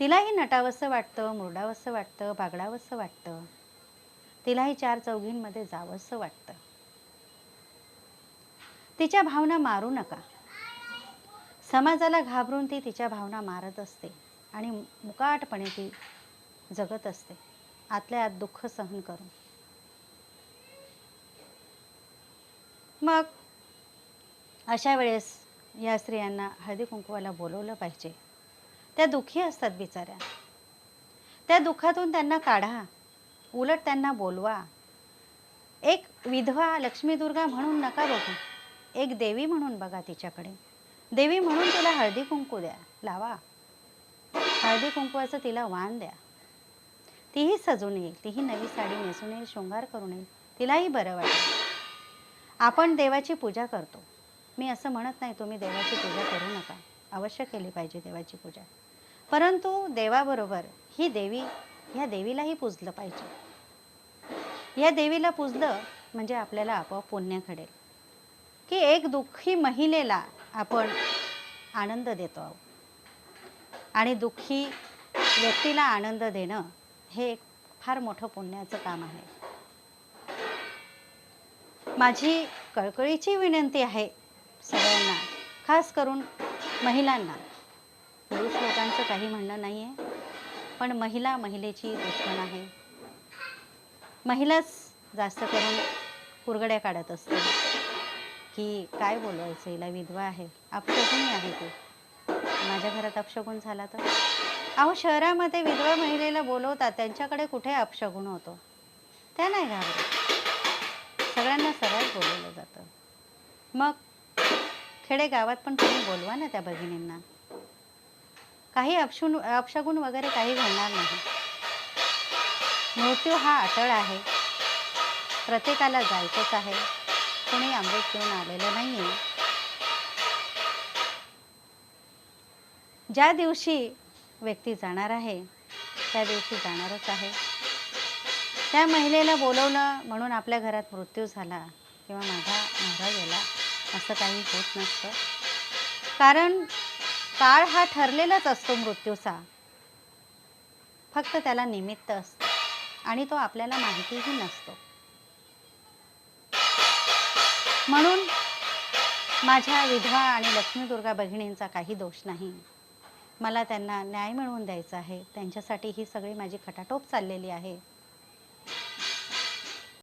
तिलाही नटावंसं वाटतं, मुरडावंसं वाटतं, बागडावंसं वाटतं. तिलाही चार चौघींमध्ये जावंसं वाटतं. तिच्या भावना मारू नका. समाजाला घाबरून ती तिच्या भावना मारत असते आणि मुकाटपणे ती जगत असते, आतल्या आत दुःख सहन करून. मग अशा वेळेस या स्त्रियांना हळदी कुंकवाला बोलवलं पाहिजे. त्या दुःखी असतात बिचाऱ्या. त्या दुःखातून त्यांना काढा, उलट त्यांना बोलवा. एक विधवा लक्ष्मी दुर्गा म्हणून नका बघू, एक देवी म्हणून बघा तिच्याकडे. देवी म्हणून तिला हळदी कुंकू द्या, लावा. हळदी कुंकवाचं तिला वाण द्या. तीही सजून येईल, तीही नवी साडी नेसून येईल, शृंगार करून येईल, तिलाही बरं वाटेल. आपण देवाची पूजा करतो. मी असं म्हणत नाही तुम्ही देवाची पूजा करू नका, अवश्य केली पाहिजे देवाची पूजा. परंतु देवाबरोबर ही देवी, ह्या देवीलाही पूजलं पाहिजे. या देवीला पूजलं म्हणजे आपल्याला आपोआप पुण्य घडेल की एक दुःखी महिलेला आपण आनंद देतो आहोत. आणि दुःखी व्यक्तीला आनंद देणं हे एक फार मोठं पुण्याचं काम आहे. माझी कळकळीची विनंती आहे सगळ्यांना, खास करून महिलांना. पुरुष लोकांचं काही म्हणणं नाही आहे, पण महिला महिलेची दुश्मन आहे. महिलाच जास्त करून कुरघड्या काढत असते की काय बोलवायचं, हिला विधवा आहे, अपशकुनी आहे ती, माझ्या घरात अपशकुन झाला तर. अहो, शहरामध्ये विधवा महिलेला बोलवतात, त्यांच्याकडे कुठे अपशकुन होतो. त्या नाही घाबरत, सगळ्यांना सरळ बोलवलं जातं. मग खेडेगावात पण तुम्ही बोलवा ना त्या भगिनींना. काही अपशकुन वगैरे काही घडणार नाही. मृत्यू हा अटळ आहे, प्रत्येकाला जायचंच आहे, कोणी अमृत घेऊन आलेलं नाही आहे. ज्या दिवशी व्यक्ती जाणार आहे त्या दिवशी जाणारच आहे. त्या महिलेला बोलवलं म्हणून आपल्या घरात मृत्यू झाला किंवा माझा नवरा गेला असं काही होत नसतं. कारण काळ हा ठरलेलाच असतो मृत्यूचा, फक्त त्याला निमित्त असतं आणि तो आपल्याला माहितीही नसतो. म्हणून माझ्या विधवा आणि लक्ष्मी दुर्गा भगिनींचा काही दोष नाही. मला त्यांना न्याय मिळवून द्यायचा आहे, त्यांच्यासाठी ही सगळी माझी खटाटोप चाललेली आहे.